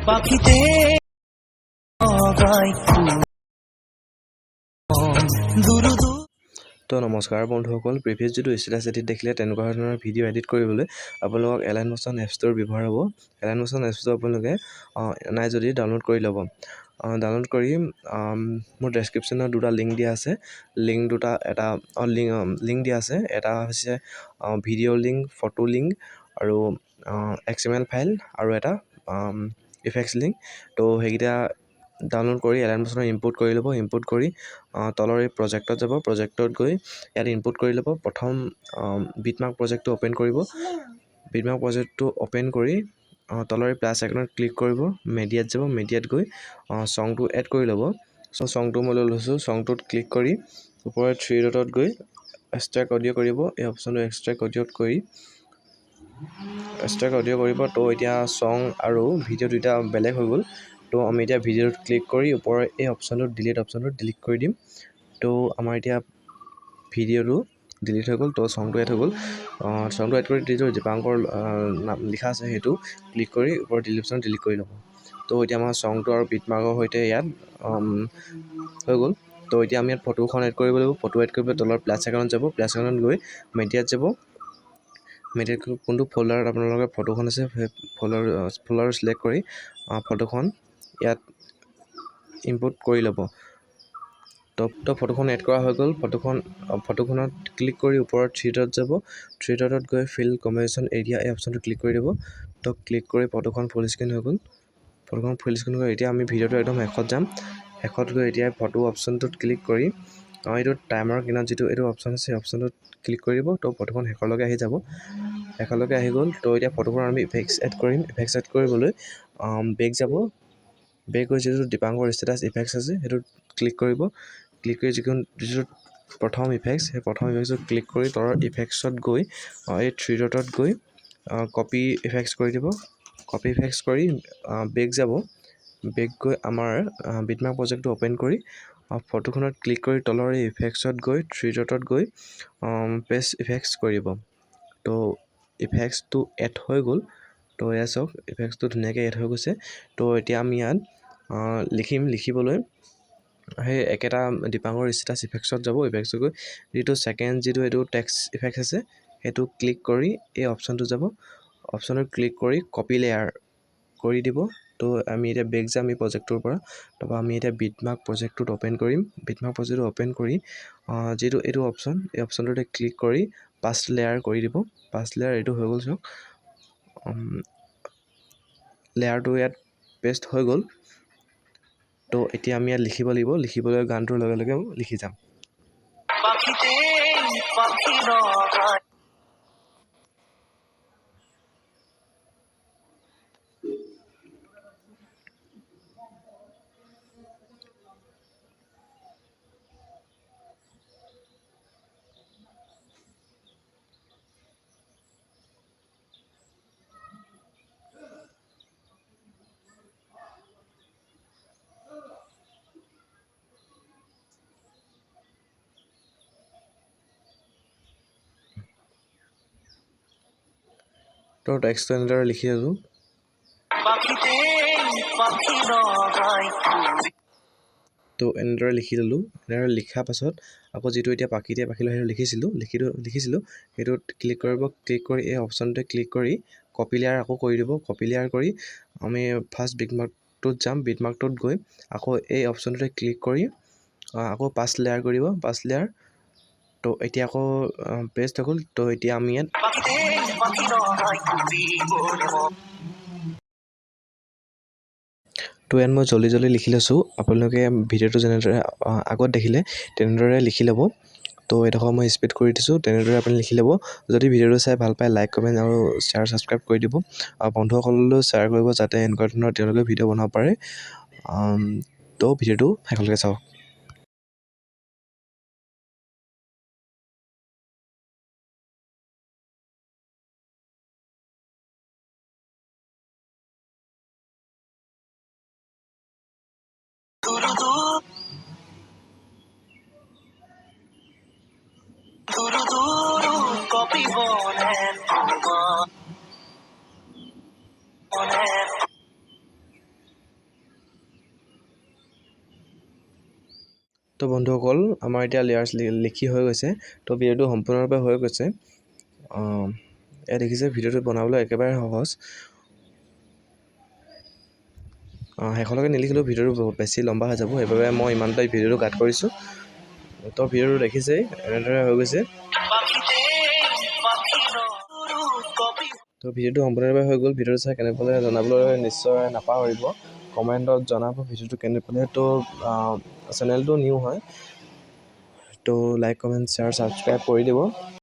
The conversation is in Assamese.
পাখিতে তো নমস্কাৰ বন্ধুসকল, প্ৰিভিয়াছ যিটো ষ্টেটাছ এডিট দেখিলে তেনেকুৱা ধৰণৰ ভিডিঅ' এডিট কৰিবলৈ আপোনালোকক এলাইন মোশ্যন এপছটোৰ ব্যৱহাৰ হ'ব। এলাইন মোশ্যন এপছটো আপোনালোকে নাই যদি ডাউনলোড কৰি ল'ব। ডাউনলোড কৰি মোৰ ডেছক্ৰিপশ্যনত দুটা লিংক দিয়া আছে। লিংক দিয়া আছে। এটা হৈছে ভিডিঅ' লিংক, ফটো লিংক আৰু XML ফাইল আৰু এটা ইফেক্টছ লিংক। তো সেইকেইটা ডাউনলোড কৰি এলাইন মোশ্যনত ইম্পোৰ্ট কৰি ল'ব। ইম্পোৰ্ট কৰি তলৰ এই প্ৰজেক্টত যাব। প্ৰজেক্টত গৈ ইয়াত ইনপুট কৰি ল'ব। প্ৰথম বিটমাৰ্ক প্ৰজেক্টটো অ'পেন কৰিব। বিটমাৰ্ক প্ৰজেক্টটো অ'পেন কৰি তলৰ এই প্লাছ আইকনত ক্লিক কৰিব। মেডিয়াত যাব। মেডিয়াত গৈ ছংটো এড কৰি ল'ব। ছংটো মই লৈ লৈছোঁ। ছংটোত ক্লিক কৰি ওপৰত 3 ডটত গৈ এক্সট্ৰেক্ট অডিঅ' কৰিব। এই অপশ্যনটো এক্সট্ৰেক্ট অডিঅ'ত কৰি এক্সট্ৰেক্ট অডিঅ' কৰিব। তো এতিয়া ছং আৰু ভিডিঅ' দুটা বেলেগ হৈ গ'ল। তো আমি এতিয়া ভিডিঅ'ত ক্লিক কৰি ওপৰৰ এই অপশ্যনটোত ডিলিট অপশ্যনটোত ডিলিট কৰি দিম। তো আমাৰ এতিয়া ভিডিঅ'টো ডিলিট হৈ গ'ল। তো ছংটো এড হৈ গ'ল। ছংটো এড কৰি যিটো দীপাংকৰ নাম লিখা আছে সেইটো ক্লিক কৰি ওপৰৰ ডিলিট অপশ্যন ডিলিট কৰি ল'ব। তো এতিয়া আমাৰ ছংটো আৰু বিটমাৰ্কৰ সৈতে ইয়াত হৈ গ'ল। তো এতিয়া আমি ইয়াত ফটোখন এড কৰিব লাগিব। ফটো এড কৰিবলৈ তলৰ প্লাছ আইকনত যাব। প্লাছ আইকনত গৈ মেডিয়াত যাব। মেডিয়াত কোনটো ফ'ল্ডাৰত আপোনালোকৰ ফটোখন আছে সেই ফ'ল্ডাৰ চিলেক্ট কৰি ফটোখন ইয়াত ইম্পোৰ্ট কৰি ল'ব। তো ফটোখন এড কৰা হৈ গ'ল। ফটোখনত ক্লিক কৰি ওপৰত 3 ডট যাব। 3 ডটত গৈ ফিল কম্প'জিশ্যন এৰিয়া এই অপশ্যনটো ক্লিক কৰি দিব। তো ক্লিক কৰি ফটোখন ফুল স্ক্ৰীণ হৈ গ'ল। ফটোখন ফুল স্ক্ৰীণ হৈ এতিয়া আমি ভিডিঅ'টো একদম শেষত যাম। শেষত গৈ এতিয়া ফটো অপশ্যনটোত ক্লিক কৰি এইটো টাইমৰ কিনাৰত যিটো এইটো অপশ্যন আছে সেই অপশ্যনটোত ক্লিক কৰি দিব। তো ফটোখন শেষলৈকে আহি যাব। শেষলৈকে আহি গ'ল। তো এতিয়া ফটোখন আমি ইফেক্টছ এড কৰিম। ইফেক্টছ এড কৰিবলৈ বেক যাব। বেক গৈ যিটো দীপাংকৰ ষ্টেটাছ ইফেক্টছ আছে সেইটোত ক্লিক কৰিব। ক্লিক কৰি যিটো প্ৰথম ইফেক্টছ সেই প্ৰথম ইফেক্টছত ক্লিক কৰি তলৰ ইফেক্টছত গৈ এই 3 ডটত গৈ কপি ইফেক্টছ কৰি দিব। কপি ইফেক্টছ কৰি বেক যাব। বেক গৈ আমাৰ বিটমাৰ্ক প্ৰজেক্টটো অ'পেন কৰি ফটোখনত ক্লিক কৰি তলৰ এই ইফেক্টছত গৈ 3 ডটত গৈ পেষ্ট ইফেক্টছ কৰিব। তো ইফেক্টছটো এড হৈ গ'ল। তো এয়া চাওক ইফেক্টছটো ধুনীয়াকৈ এড হৈ গৈছে। তো এতিয়া আমি ইয়াত লিখিবলৈ সেই একেটা দীপাংকৰ ষ্টেটাছ ইফেক্টছত যাব। ইফেক্টছত গৈ যিটো ছেকেণ্ড যিটো এইটো টেক্সট ইফেক্ট আছে সেইটো ক্লিক কৰি এই অপশ্যনটো যাব। অপশ্যনটো ক্লিক কৰি কপি লেয়াৰ কৰি দিব। তো আমি এতিয়া বেক যাম এই প্ৰজেক্টটোৰ পৰা। তাৰপৰা আমি এতিয়া বিটমাৰ্ক প্ৰজেক্টটোত অ'পেন কৰিম। বিটমাৰ্ক প্ৰজেক্টটো অ'পেন কৰি যিটো এইটো অপশ্যন এই অপশ্যনটোতে ক্লিক কৰি 5 লেয়াৰ কৰি দিব। 5 লেয়াৰ এইটো হৈ গ'ল চাওক। লেয়াৰটো ইয়াত পেষ্ট হৈ গ'ল। তো এতিয়া আমি ইয়াত লিখিব লাগিব। লিখিবলৈ গানটোৰ লগে লগে লিখি যাম। তো টেক্সটটো এনেদৰে লিখি আছোঁ। তো এনেদৰে লিখি ল'লোঁ। এনেদৰে লিখাৰ পাছত আকৌ যিটো এতিয়া পাখিতে পাখিলৈ সেইটো লিখিছিলোঁ সেইটোত ক্লিক কৰিব। ক্লিক কৰি এই অপশ্যনটোতে ক্লিক কৰি কপি লেয়াৰ আকৌ কৰি দিব। কপি লেয়াৰ কৰি আমি ফাৰ্ষ্ট বিটমাৰ্কটোত যাম। বিটমাৰ্কটোত গৈ আকৌ এই অপশ্যনটোতে ক্লিক কৰি আকৌ 5 লেয়াৰ কৰিব। 5 লেয়াৰ। তো এতিয়া আকৌ পেষ্ট হৈ গ'ল। তো এতিয়া আমি ইয়াত তো ইয়াত মই জল্দি লিখি লৈছোঁ। আপোনালোকে ভিডিঅ'টো যেনেদৰে আগত দেখিলে তেনেদৰে লিখি ল'ব। তো এডোখৰ মই স্পীড কৰি দিছোঁ। তেনেদৰে আপুনি লিখি ল'ব। যদি ভিডিঅ'টো চাই ভাল পায় লাইক কমেণ্ট আৰু শ্বেয়াৰ ছাবস্ক্ৰাইব কৰি দিব। আৰু বন্ধুসকললৈও শ্বেয়াৰ কৰিব যাতে এনেকুৱা ধৰণৰ তেওঁলোকে ভিডিঅ' বনাব পাৰে। তো ভিডিঅ'টো শেষলৈকে চাওক। বন্ধুসকল আমাৰ এতিয়া লেয়াৰ্ছ লিখি হৈ গৈছে তো ভিডিঅ'টো সম্পূৰ্ণৰূপে হৈ গৈছে এয়া দেখিছে ভিডিঅ'টো বনাবলৈ একেবাৰে সহজ শেষলৈকে নিলিখিলেও ভিডিঅ'টো বহুত বেছি লম্বা হৈ যাব সেইবাবে মই ইমানটাই ভিডিঅ'টো কাট কৰিছোঁ তো ভিডিঅ'টো দেখিছেই এনেদৰে হৈ গৈছে তো ভিডিঅ'টো সম্পূৰ্ণৰূপে হৈ গ'ল ভিডিঅ'টো চাই কেনে পালে জনাবলৈ নিশ্চয় নাপাহৰিব কমেণ্টত জনাব ভিডিঅ'টো কেনে পালে তো চেনেলটো নিউ হয় তো লাইক কমেণ্ট শ্বেয়াৰ ছাবস্ক্ৰাইব কৰি দিব